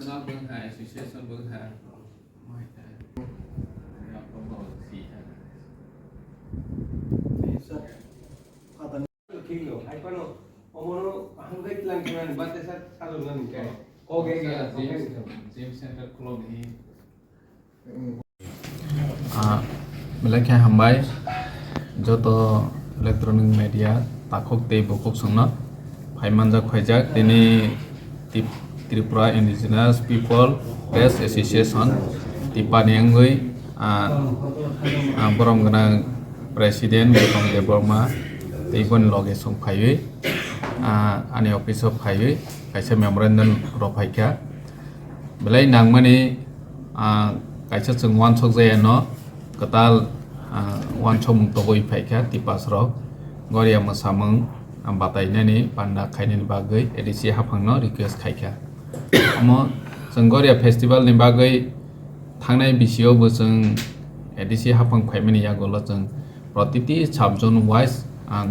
personal bengha association bengha mai ta ya promo si ta kilo ai pano omono hanggai lang kinan bate sa salungan kay gym center club hi Melakya hambai joto electronic media takok te bokok sungna phaimanja khwaijak tini Tripura Indigenous People Press Association TIPPA ni angoi borom gana President Gotong Deborma teibon loge song phaiwi ani office of phaiwi kaisa memorandum ro phaikya belai nangmani kaisa chung wan sok jaya no katal wan chom togoi phaikya TIPPA sro Goria Mwsamung Bataimung panda khainani bagai edisi hafangno request khaikya amo जों Goria festival ni bagai थांनाय बिसियाव बो जों एडिसि हाफां फाइमानि यागोल जों प्रतिति साबजन वाइज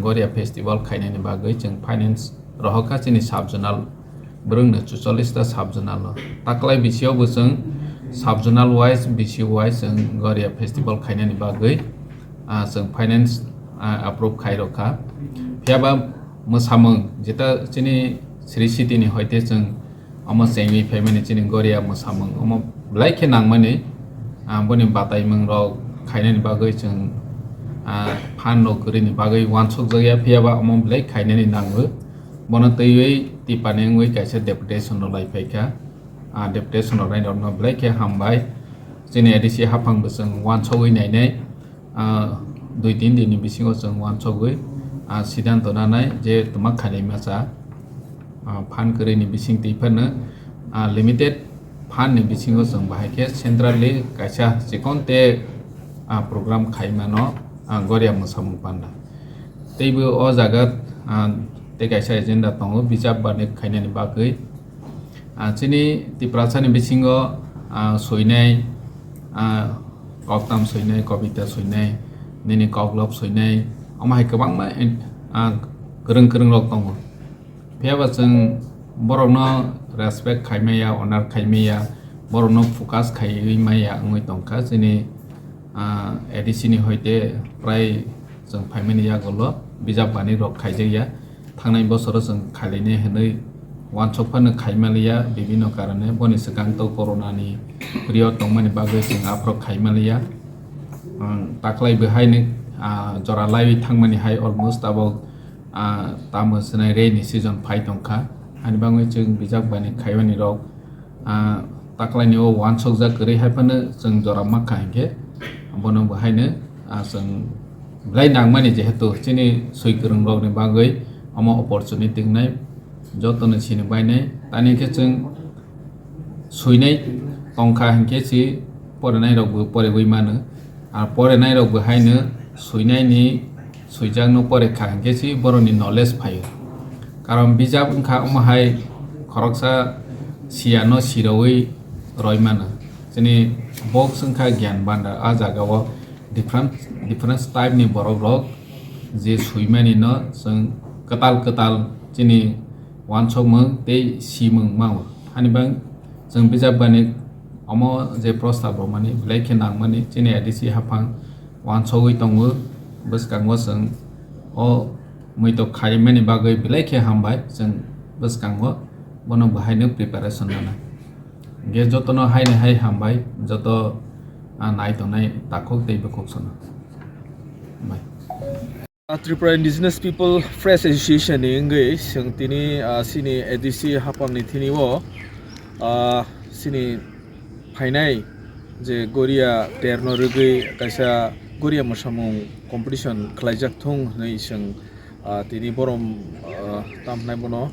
Goria festival खायनायनि बागै जों फाइनान्स रहका जोंनि साबजनाल ब्रोंनो 44 ता साबजनाल ताकलाय बिसियाव बो जों साबजनाल वाइज बिसि वाइज जों Goria festival खायनायनि बागै जों फाइनान्स अप्रुव खायरखा फियाबा मोसामों जेता जोंनि श्री सिटीनि हयते जों अम सेंगि फेमिनि जोंनि Goria मोसामों अम ब्लाइखे नांमानि बनि बाताइमों र खायनायनि बागै जों फान नगरिनि बागै वानसक जया फियाबा अम ब्लाइक खायनायनि नांगो बन तैयै TIPPA नि ngoi kaisa deputation ro लाइफाइका deputation ro नाय न ब्लाइखे हामबाय जोंनि एडिसि हाफां बो जों वानसकै नायनाय 2-3 दिननि बिसिङाव जों वानसकै सिद्धान्त लानाय जे तुमा खानाय मासा फान करिनि बिसिं दैफोरनो लिमिटेड फान नि बिसिङाव जों बाहायके सेन्ट्रेलि कायसा जिखनते program खायमानो Goria Mwsamung panda teibo o jaga te kaisa agenda tongo Bijap Banik khainani bagui chini tiprachani bisingo soinai koktam soinai kobita soinai nini koklop soinai amai kwbangma gorong rok tongo phiaba जों borokno respect khaimaya honor khaimaya borokno focus khaimaya ngoi tongkha chini ADC नि हयते प्राय जों फाइमानि यागोल बिजाब बानि रक खायजैया थांनाय बोसोर जों खालायने हनै वानसकफानो खायमालिया बिभिन्न कारणे बनि सिगांत कोरोनानि पिरियड दंमानि बागै जों आफ्र खायमालिया ताख्लाय बेहायनो जरालाय थांमानि हाय अलमोस्ट अबाउट तामसनाय रेनि सिजन फाइ दंखा आनि बाङै जों बिजाब बानि खायमानि रक ताख्लायनि ओ वानसक जा गरै हायफानो जों जरा माखा हेंगे bono bahaino जों ब्लाइ नांमानि जेहेतु जोंनि सैगोरों रगनि बागै अमा अपरचुनिटि नाय जतनो सिनि बायनाय तानिखे जों सुइनाय टंका हेंके सि फरायनाय रगबो फरायबै मानो फरायनाय रग बाहायनो सुइनायनि सुइजांनो फरायखा हेंके सि बरनि नलेज फायो कारण बिजाब ओंखा अमाहाय खरकसा सियानो सिरवै रय मानो जोंनि बक्स ओंखा ज्ञान बान्दा आ जागाव डिफरेंट टाइप नि बरक रक जे सुइमानि न जों कताल जोंनि वानसकमों ते सिमों मावो हानिबां जों बिजाब बानि अम जे प्रस्ताव माने ब्लाइखे नांमानि जोंनि एडिसि हाफां वानसकै दङो बसकांगो जों अ मैतो खायमानि बागै ब्लाइखे हामबाय जों बसकांगो बनो बाहायनो प्रिपारेसन लाना गे जतनो हायने हाय हामबाय जत नायतनाय ताखक दैबखक सना bye Tripura Indigenous People Press Association ni ngai sing tini sini edisi hapang ni tini wo sini phainai je Goria terno rugi kaisa Goria Mwsamung competition khlaijak thung nei sing tini borom tamnai bono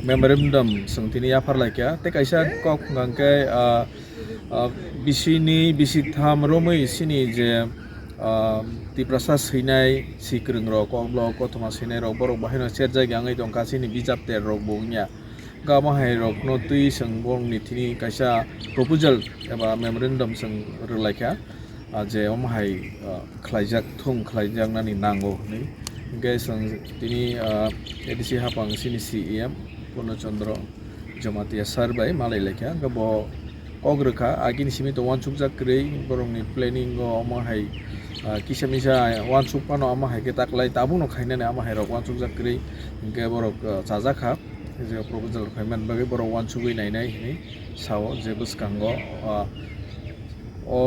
memorandum sing tini afar laikya te kaisa kok ngangke bisi tham romoi sini je tiprasa sinai sikrung ro koklo kotoma sinai ro borok bahino serjai gangai dongka sini Bijap ter rok bongnya gama hai rok no tui sing bong ni tini kaisa proposal eba memorandum sing relaikya je omhai khlaijak thung khlaijak nani nango ni ge sing tini edisi hapang sini CEM Purno Chandra jamatia sarbai malai lekha ga bo kogrokha agini simi to wansuk jakrei borongni planning go ama hai kisamisa wansuk pano ama hai ke taklai tabuno khainani ama hai rok wansuk jakrei hingke borok chajakha je proposal khaiman bagi borok wansugui nainai hini sao je bwskango o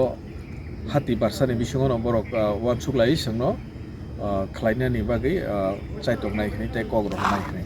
hati barsani bisingo no borok wansuk lai singno Khwlainani bagi Chaitokmungbai hini tei kogrok nai hini